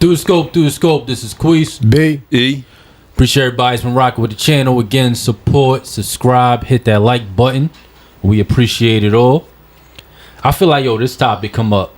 Through the scope. This is Queese. B. E. Appreciate everybody's been rocking with the channel. Again, support, subscribe, hit that like button. We appreciate it all. I feel like, this topic come up.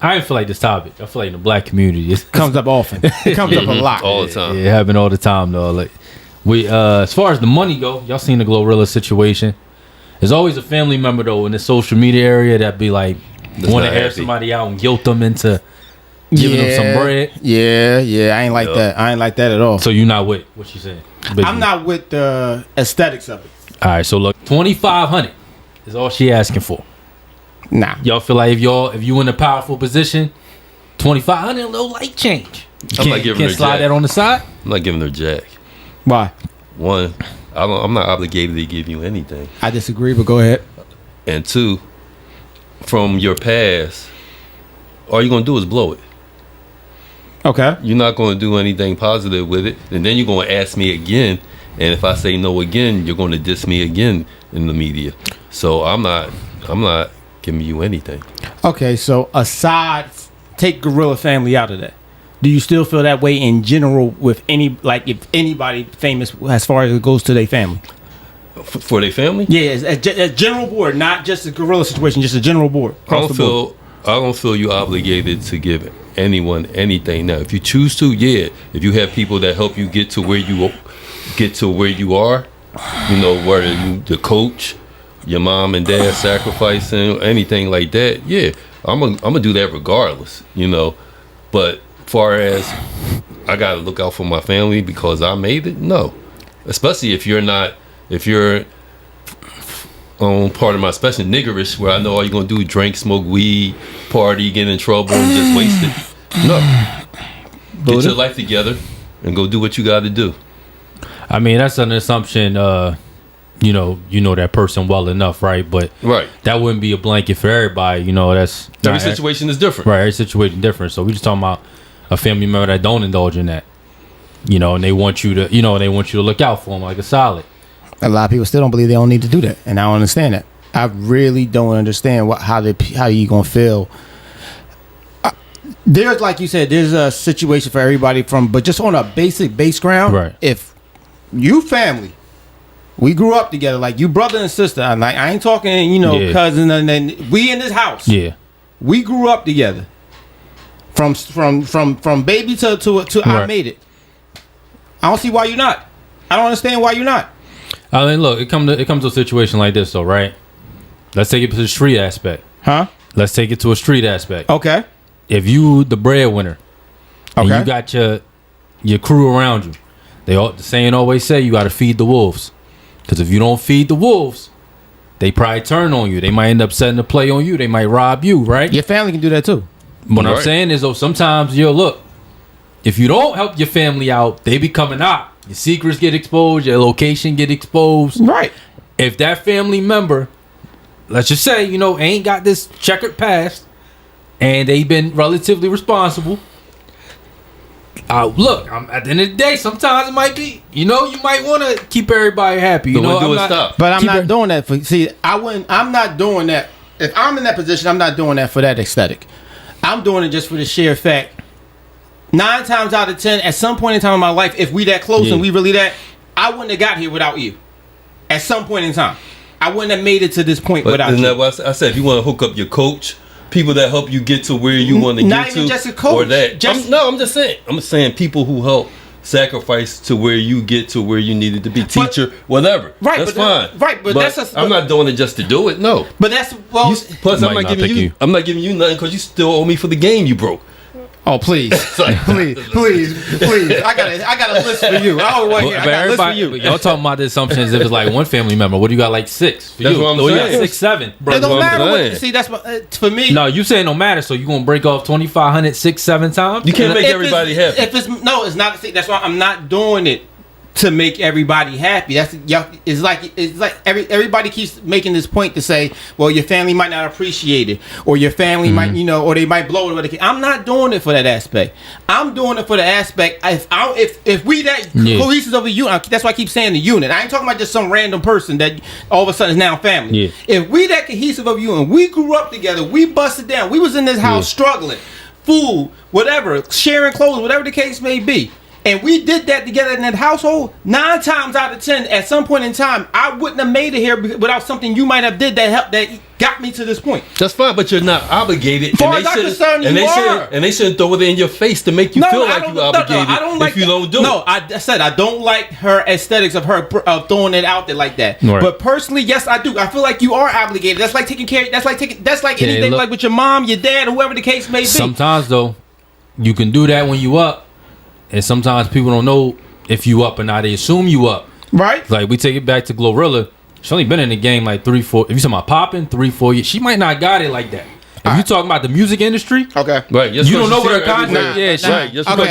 I didn't feel like this topic. I feel like in the black community it comes up often. It comes up a lot. All the time. Yeah, it happen all the time though. Like we as far as the money go, y'all seen the Glorilla situation. There's always a family member though in the social media area that be like want to air somebody out and guilt them into giving them some bread. Yeah. I ain't like that. I ain't like that at all. So you not with what you saying? I'm not with the aesthetics of it. All right, so look, 2,500 is all she asking for. Nah. Y'all feel like if you in a powerful position, 2,500 a little light change. I'm not giving her slide jack. that on the side. I'm not giving her jack. Why? One, I'm not obligated to give you anything. I disagree, but go ahead. And two, from your past, all you're gonna do is blow it. Okay. You're not gonna do anything positive with it, and then you're gonna ask me again. And if I say no again, you're gonna diss me again in the media. So I'm not giving you anything. Okay, so take Gorilla Family out of that. Do you still feel that way in general with if anybody famous as far as it goes to their family? For their family? Yeah, as a general board, not just a Gorilla situation, just a general board. I don't feel you obligated to give anyone anything. Now, if you choose to, yeah. If you have people that help you get to where you are, whether you the coach, your mom and dad sacrificing, anything like that, yeah, I'm gonna do that regardless, But far as I gotta look out for my family because I made it, no. Especially if you're on part of my special niggerish, where I know all you're gonna do is drink, smoke weed, party, get in trouble, and just waste it. No, get your life together and go do what you got to do. I mean, that's an assumption. You know that person well enough, right? But that wouldn't be a blanket for everybody. That's every situation is different, right? Every situation different. So we just talking about a family member that don't indulge in that, and they want you to, look out for them like a solid. A lot of people still don't believe they don't need to do that, and I don't understand that. I really don't understand how you gonna feel. There's, like you said, there's a situation for everybody but just on a basic base ground. Right. If you family, we grew up together, like you brother and sister. I ain't talking, cousin, and then we in this house. Yeah. We grew up together. From baby to I made it. I don't see why you're not. I don't understand why you're not. I mean, look, it comes to a situation like this, though, right? Let's take it to the street aspect. Huh? Let's take it to a street aspect. Okay. If you the breadwinner, and you got your crew around you, the saying always say you got to feed the wolves, because if you don't feed the wolves, they probably turn on you. They might end up setting a play on you. They might rob you, right? Your family can do that too. What I'm saying is, though, sometimes look, if you don't help your family out, they be coming out. Your secrets get exposed. Your location get exposed. Right. If that family member, let's just say, ain't got this checkered past, and they been relatively responsible. Look, at the end of the day, sometimes it might be, you might want to keep everybody happy. But I'm not doing that I'm not doing that. If I'm in that position, I'm not doing that for that aesthetic. I'm doing it just for the sheer fact. 9 times out of 10, at some point in time in my life, if we that close and we really that, I wouldn't have got here without you. At some point in time, I wouldn't have made it to this point without you. That what I said? If you want to hook up your coach, people that help you get to where you want to get to, not even just a coach, or that. I'm just saying. I'm saying people who help sacrifice to where you get to where you needed to be, teacher, whatever. Right, that's fine. But I'm not doing it just to do it. No. But that's plus I'm not giving you nothing because you still owe me for the game you broke. Oh please, please! I got a list for you. I got a list for you. Y'all talking about the assumptions if it's like one family member. What do you got, like 6? That's what I'm saying. You got 6, 7. It don't matter. See, that's for me. No, you saying no matter. So you gonna break off 2,500 6, 7 times? You can't make everybody happy. It's not. That's why I'm not doing it to make everybody happy. It's like everybody keeps making this point to say, well, your family might not appreciate it, or your family might, or they might blow it. I'm not doing it for that aspect. I'm doing it for the aspect if we that cohesive of a unit. That's why I keep saying the unit. I ain't talking about just some random person that all of a sudden is now family. If we that cohesive of you and we grew up together, we busted down. We was in this house struggling. food, whatever, sharing clothes, whatever the case may be. And we did that together in that household. 9 times out of 10, at some point in time, I wouldn't have made it here without something you might have did that helped, that got me to this point. That's fine, but you're not obligated. Far as I'm concerned, you are. And they shouldn't throw it in your face to make you feel like you're obligated if you don't do it. No, I said I don't like her aesthetics of her throwing it out there like that. Right. But personally, yes, I do. I feel like you are obligated. That's like taking care. That's like anything, look, like with your mom, your dad, whoever the case may be. Sometimes though, you can do that when you up, and sometimes people don't know if you up or not. They assume you up. Right. Like we take it back to Glorilla. She's only been in the game like 3-4. If you talking about popping, 3-4 years, she might not got it like that. If you talking about the music industry, okay, right? You don't know what her contract. Yeah,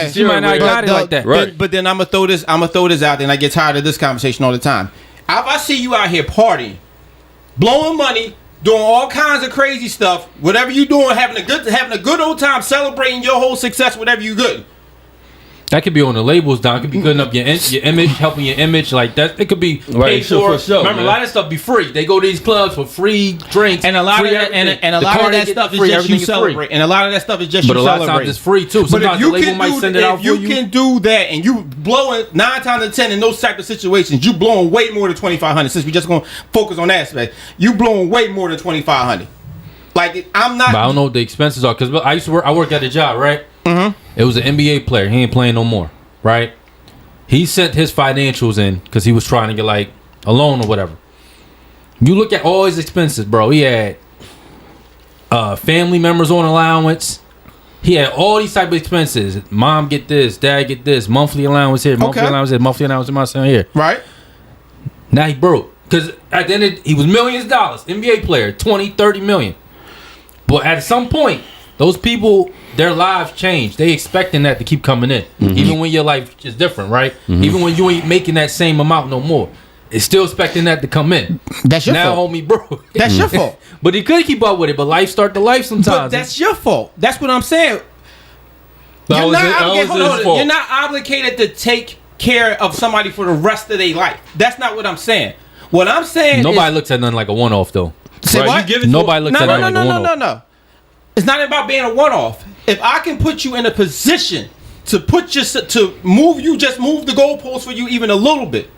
she might not got it like that. Right. But then I'm gonna throw this out there, and I get tired of this conversation all the time. If I see you out here partying, blowing money, doing all kinds of crazy stuff, whatever you doing, having a good old time, celebrating your whole success, whatever you good. That could be on the labels, Don. It could be good enough your image, helping your image like that. It could be paid right, for. Sure, Remember, man. a lot of stuff be free. They go to these clubs for free drinks, And a lot of that, and a lot of that stuff is just you celebrate. And a lot of that stuff is just you celebrate. But a lot of times it's free too. Sometimes the label might send it out for you. If you can do that, and you blowing 9 times out of 10 in those type of situations, you blowing way more than 2,500. Since we just gonna focus on that aspect, you blowing way more than 2,500. Like I'm not. But I don't know what the expenses are because I used to work. I worked at a job, right? Mm-hmm. It was an NBA player. He ain't playing no more, right? He sent his financials in because he was trying to get like a loan or whatever. You look at all his expenses, bro. He had family members on allowance. He had all these type of expenses. Mom get this, dad get this, monthly allowance here, monthly allowance here, monthly allowance in my son here. Right. Now he broke because at the end he was millions of dollars, NBA player, 20, 30 million. But at some point, those people, their lives change. They expecting that to keep coming in. Mm-hmm. Even when your life is different, right? Mm-hmm. Even when you ain't making that same amount no more. It's still expecting that to come in. That's your fault. Now, homie, bro. That's your fault. But he could keep up with it, but life start to life sometimes. But that's your fault. That's what I'm saying. You're not obligated to take care of somebody for the rest of their life. That's not what I'm saying. What I'm saying nobody looks at nothing like a one-off, though. Say right? what? You give it nobody looks at nothing like a one-off. No. It's not about being a one-off. If I can put you in a position to move you, just move the goalpost for you even a little bit,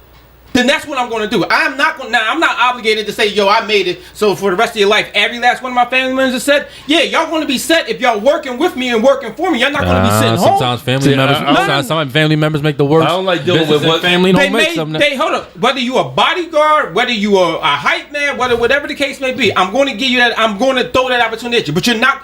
then that's what I'm going to do. I'm not obligated to say, yo, I made it. So for the rest of your life, every last one of my family members has said, yeah, y'all going to be set if y'all working with me and working for me. You're not going to be sitting home. Sometimes family members make the worst. I don't like dealing with what family don't make something. Hold up. Whether you a bodyguard, whether you are a hype man, whatever the case may be, I'm going to give you that. I'm going to throw that opportunity at you. But you're not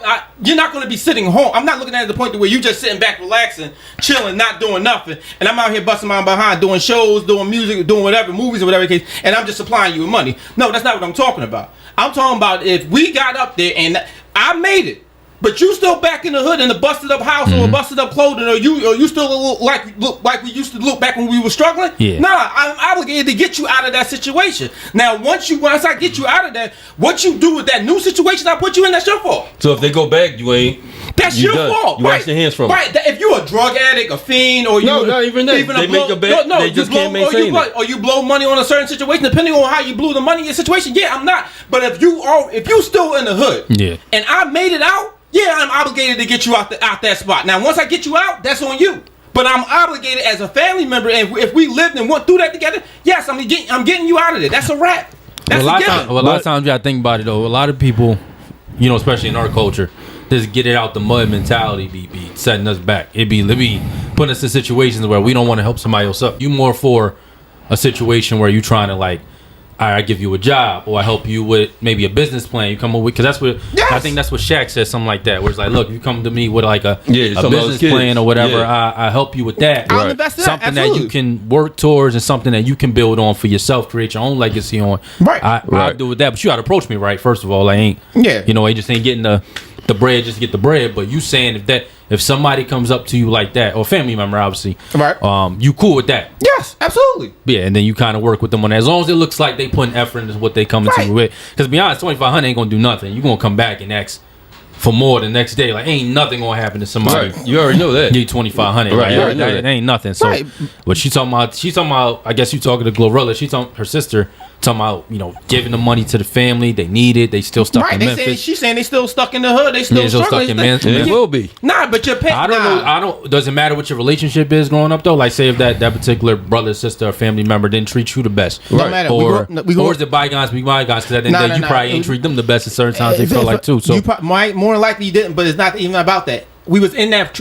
going to be sitting home. I'm not looking at it the point to where you just sitting back, relaxing, chilling, not doing nothing, and I'm out here busting my behind, doing shows, doing music, doing whatever. Movies or whatever case, and I'm just supplying you with money. No, that's not what I'm talking about. I'm talking about if we got up there and I made it, but you still back in the hood in a busted up house or busted up clothing, or you still look like we used to look back when we were struggling. Yeah. Nah, I'm obligated to get you out of that situation. Now, once I get you out of that, what you do with that new situation I put you in, that's your fault. So if they go back, you ain't. That's your fault. You wash your hands from it. If you're a drug addict, a fiend, or not even that. They make a bet. They just can't maintain it. Or you blow money on a certain situation, depending on how you blew the money in your situation. Yeah, I'm not. But if you still in the hood, and I made it out, yeah, I'm obligated to get you out that spot. Now, once I get you out, that's on you. But I'm obligated as a family member, and if we lived and went through that together, yes, I'm getting you out of there. That's a wrap. That's a given. A lot of times you gotta think about it though. A lot of people, especially in our culture, this get it out the mud mentality be setting us back. It be putting us in situations where we don't want to help somebody else up. You more for a situation where you trying to like, all right, I give you a job, or I help you with maybe a business plan. You come up with, because that's what I think that's what Shaq says, something like that, where it's like, look, you come to me with like a business plan or whatever, I help you with that. I'll invest in something that you can work towards and something that you can build on for yourself, create your own legacy on. Right. I'll do with that, but you got to approach me right. First of all, I ain't, I just ain't getting the bread just to get the bread. But you saying if somebody comes up to you like that, or family member, obviously, right? You cool with that? Yes, absolutely. Yeah, and then you kind of work with them on that. As long as it looks like they putting effort into what they coming to you with. Because to be honest, 2,500 ain't gonna do nothing. You gonna come back and ask for more the next day. Like, ain't nothing gonna happen to somebody. Right. You already know that. Need 2,500. Right. Like, that ain't nothing. So, what she talking about? I guess you talking to Glorilla. She talking her sister talking about giving the money to the family. They need it. They still stuck in Memphis. She's saying they still stuck in the hood. They still stuck in Memphis. It will be. Nah, but your parents. I don't know. Does it matter what your relationship is growing up though? Like, say if that particular brother, sister, or family member didn't treat you the best, Don't matter. or is the bygones be bygones? Because at the end of the day, you probably ain't treat them the best at certain times. They feel like too. So you more than likely you didn't, but it's not even about that. We was in that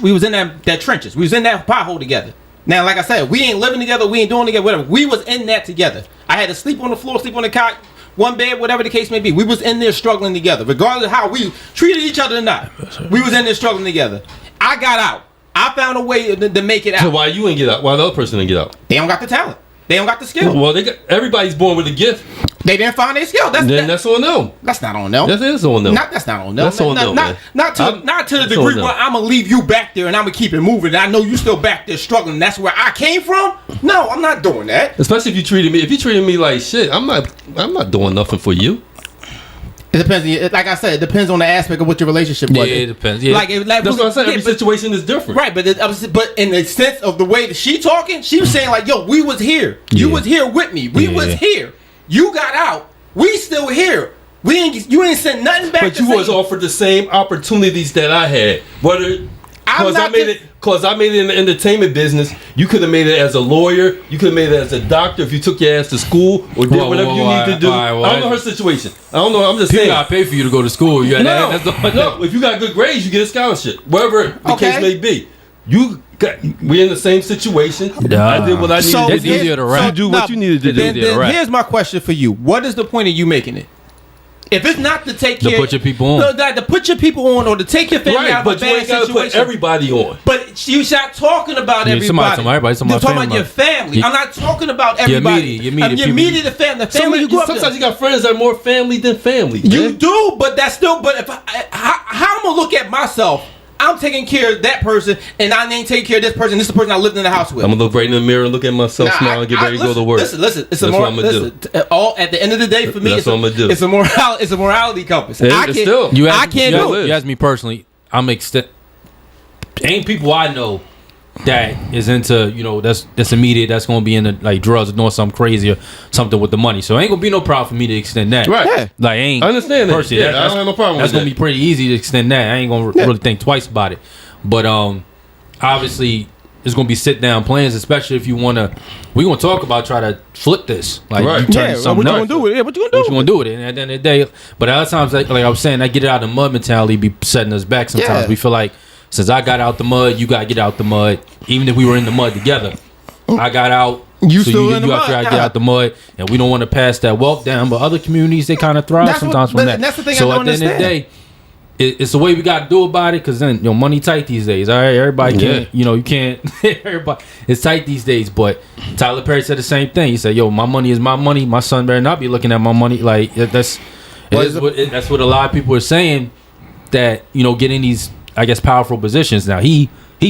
trenches. We was in that pothole together. Now, like I said, we ain't living together. We ain't doing together. Whatever. We was in that together. I had to sleep on the floor, sleep on the couch, one bed, whatever the case may be. We was in there struggling together, regardless of how we treated each other or not. We was in there struggling together. I got out. I found a way to make it out. So why you ain't get out? Why the other person didn't get out? They don't got the talent. They don't got the skill. Well, everybody's born with a gift. They didn't find their skill. That's on them. That's not on them. That is on them. That's not on them. That's on them. Not to the degree where I'm gonna leave you back there and I'm gonna keep it moving. I know you still back there struggling. That's where I came from. No, I'm not doing that. Especially if you treated me like shit. I'm not doing nothing for you. It depends. Like I said, it depends on the aspect of what your relationship was. Yeah, it depends. Yeah. That's what I'm saying. Every situation is different. Right, but in the sense of the way that she talking, she was saying like, "Yo, we was here. You was here with me. We was here. You got out. We still here. You ain't sent nothing back." But you was offered the same opportunities that I had. Because I made it in the entertainment business. You could have made it as a lawyer. You could have made it as a doctor if you took your ass to school or did whatever you need to do. I don't know her situation. I don't know. I'm just saying. People gotta pay for you to go to school. No, if you got good grades, you get a scholarship. Wherever the case may be. We're in the same situation. I did what I needed to do. It's easier to rap. You do what you needed to do. Then here's my question for you. What is the point of you making it? If it's not to take care, to put your people on, to put your people on, or to take your family out of a bad situation, but you ain't gotta put everybody on. But you start talking about everybody. You're talking about your family. I'm not talking about everybody. Your immediate family. The family you grew up with. Sometimes you got friends that are more family than family. You do, but that's still. But how I'm gonna look at myself? I'm taking care of that person, and I ain't taking care of this person. This is the person I lived in the house with. I'm gonna look right in the mirror and look at myself, smile, and get ready to go to work. Listen. It's what I'm gonna do. At the end of the day, for me, that's what I'm gonna do. It's a morality compass. You ask me personally. Ain't people I know that is into that's immediate. That's gonna be into like drugs or doing something crazy or something with the money. So ain't gonna be no problem for me to extend that. Right. Yeah. Like I understand that. Yeah, I don't have no problem. That's gonna be pretty easy to extend that. I ain't gonna really think twice about it. But obviously there's gonna be sit down plans, especially if we gonna talk about try to flip this. Like right. you turn something what you gonna do with it? What you gonna do with it? And at the end of the day, but other times like I was saying, I get it out of the mud mentality be setting us back sometimes. We feel like since I got out the mud, you gotta get out the mud. Even if we were in the mud together, I got out. You still in the mud. Get out the mud, and we don't want to pass that wealth down. But other communities, they kind of thrive sometimes from that. That's the thing. So I don't at the end of the day, it's the way we got to do about it. Because then money tight these days. All right, everybody can't. You can't. Everybody, it's tight these days. But Tyler Perry said the same thing. He said, "Yo, my money is my money. My son better not be looking at my money." Like that's what a lot of people are saying. That getting these, I guess, powerful positions. Now he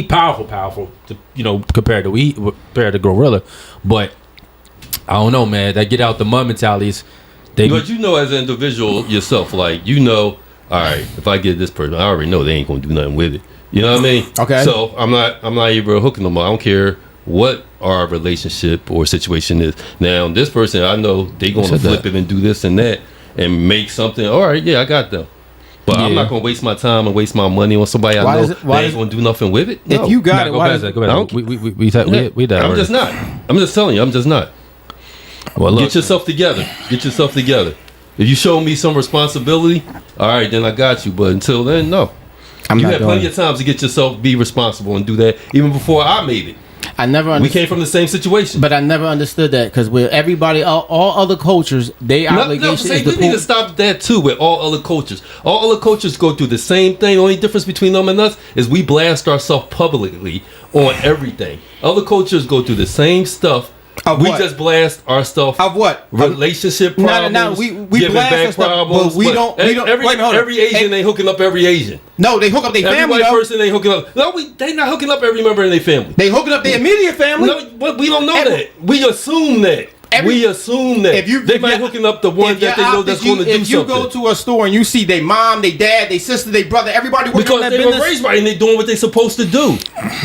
powerful to compared to Gorilla, but I don't know, man. That get out the mud mentalities. But as an individual yourself, like all right, if I get this person, I already know they ain't gonna do nothing with it. You know what I mean? Okay. So I'm not even hooking them. I don't care what our relationship or situation is. Now this person, I know they gonna flip it and do this and that and make something. All right, yeah, I got them. But I'm not gonna waste my time and waste my money on somebody I know they ain't gonna do nothing with it. No. If you got it, go past that. We I'm just not. I'm just telling you. I'm just not. Well, look, get yourself together. If you show me some responsibility, all right, then I got you. But until then, no. You had plenty of times to get yourself, be responsible, and do that even before I made it. I never understood. We came from the same situation. But I never understood that because with everybody, all other cultures, they obligation is you need to stop that too with all other cultures. All other cultures go through the same thing. The only difference between them and us is we blast ourselves publicly on everything. Other cultures go through the same stuff. We just blast our stuff. Of what? Relationship problems. No. We blast our stuff, but we don't. Every Asian ain't hooking up every Asian. No, they hook up their family. Every person ain't hooking up. No, they not hooking up every member in their family. They hooking up their immediate family. No, but we don't know that. We assume that. we assume that they might hooking up the ones that they know that's going to do something. If you go to a store and you see their mom, their dad, their sister, their brother, everybody working because on that they business. were raised right and they doing what they supposed to do.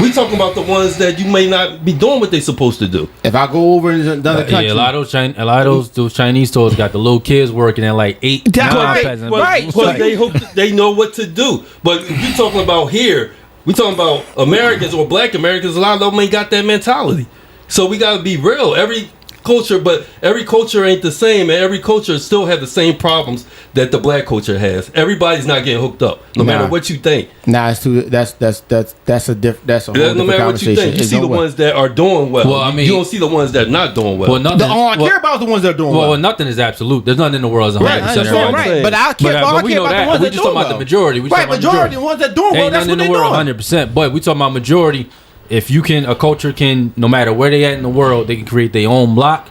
We talking about the ones that you may not be doing what they supposed to do. If I go over in another country, yeah, a lot of those Chinese stores got the little kids working at like 8, 9 peasants. Right. Because they know what to do. But if you're talking about here, we talking about Americans or Black Americans. A lot of them ain't got that mentality. So we got to be real. Every culture ain't the same, and every culture still have the same problems that the Black culture has. Everybody's not getting hooked up, no matter what you think. Nah, it's too. That's a whole No matter what you think, you see the ones that are doing well. Well, I mean, you don't see the ones that are not doing well. All I care about is the ones that are doing well. Well, nothing is absolute. There's nothing in the world that's 100%. That's right. But I care about the ones that doing well. We're just talking about the majority. Right, majority, the ones that doing well. That's what they're doing. 100%. But we talking about majority. If a culture can, no matter where they at in the world, they can create their own block.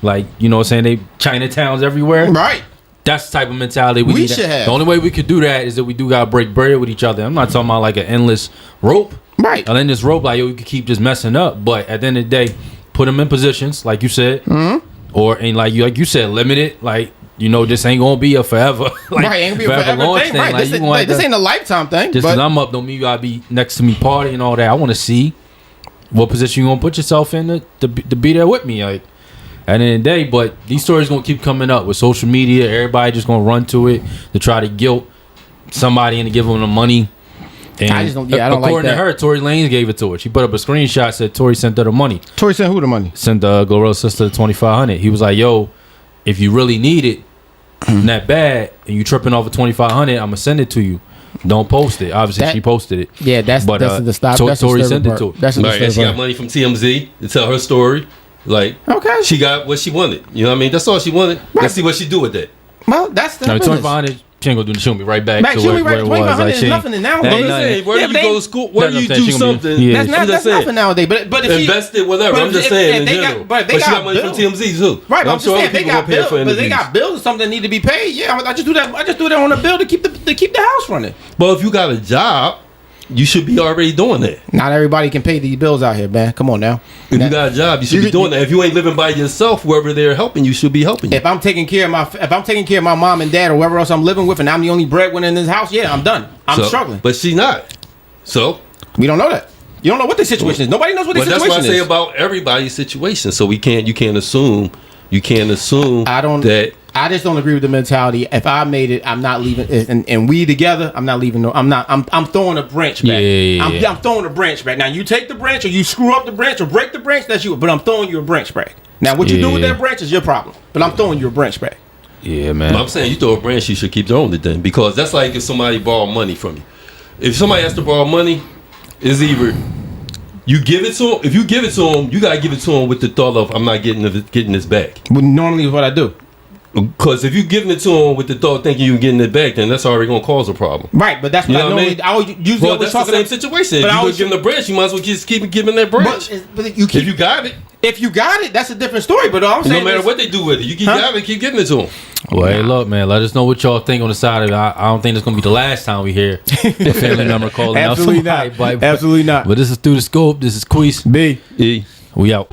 Like, you know what I'm saying? They Chinatowns everywhere. Right. That's the type of mentality we should have. The only way we could do that is that we do gotta break bread with each other. I'm not talking about like an endless rope. Right. An endless rope, like, yo, you could keep just messing up. But at the end of the day, put them in positions, like you said. Mm-hmm. And like you said, limit it. Like, you know, this ain't gonna be a forever. Right, ain't gonna be a forever thing. Right. Like, this ain't a lifetime thing. Just because I'm up don't mean you gotta be next to me party and all that. I want to see what position you gonna put yourself in to be there with me. Like, at the end of the day, but these stories gonna keep coming up with social media. Everybody just gonna run to it to try to guilt somebody into giving them the money. And I don't like that. According to her, Tory Lanez gave it to her. She put up a screenshot, said Tory sent her the money. Tory sent who the money? Sent Glorilla's sister $2,500. He was like, "Yo, if you really need it that bad and you tripping off of $2,500, I'm gonna send it to you. Don't post it." Obviously, she posted it. Yeah, that's the stop. Tory sent it to her. That's right, and she got money from TMZ to tell her story. Like, okay, she got what she wanted. You know what I mean? That's all she wanted. Right. Let's see what she do with that. Well, that's the $2,500. She ain't gonna do. She'll be right back to where it was. Like, is nothing now. Whether you go to school, whether you do something, that's nothing nowadays. But if invest it, whatever. I'm just saying in general. But she got money from TMZ too. Right, I'm sure they got bills. But they got bills or something that need to be paid. Yeah, I just do that. I just do that on a bill to keep the house running. But if you got a job, you should be already doing that. Not everybody can pay these bills out here, man. Come on now. If you got a job, you should be doing that. If you ain't living by yourself, whoever they're helping, you should be helping you. If I'm taking care of my mom and dad or whoever else I'm living with, and I'm the only breadwinner in this house, yeah, I'm done. I'm struggling. But she's not. So we don't know that. You don't know what the situation is. Nobody knows what the situation is. That's what I say about everybody's situation. So you can't assume. I just don't agree with the mentality. If I made it, I'm not leaving. And we together, I'm not leaving. No, I'm not. I'm throwing a branch back. Yeah. I'm throwing a branch back. Now you take the branch, or you screw up the branch, or break the branch. That's you. But I'm throwing you a branch back. Now what you do with that branch is your problem. But I'm throwing you a branch back. Yeah, man. But I'm saying you throw a branch, you should keep throwing it then, because that's like if somebody borrow money from you. If somebody has to borrow money, it's either you give it to him. If you give it to him, you gotta give it to him with the thought of I'm not getting this back. But normally, what I do. Because if you're giving it to them with the thought thinking you're getting it back, then that's already going to cause a problem. Right, but that's what I normally... That's the same situation. If you're giving the branch, you might as well just keep giving that branch. But if you got it. If you got it, that's a different story. But all I'm saying, no matter what they do with it, you got it, keep giving it to them. Well, hey, look, man, let us know what y'all think on the side of it. I don't think it's going to be the last time we hear a family member calling out somebody. Absolutely not. But this is Through the Scope. This is Queese. B. E. We out.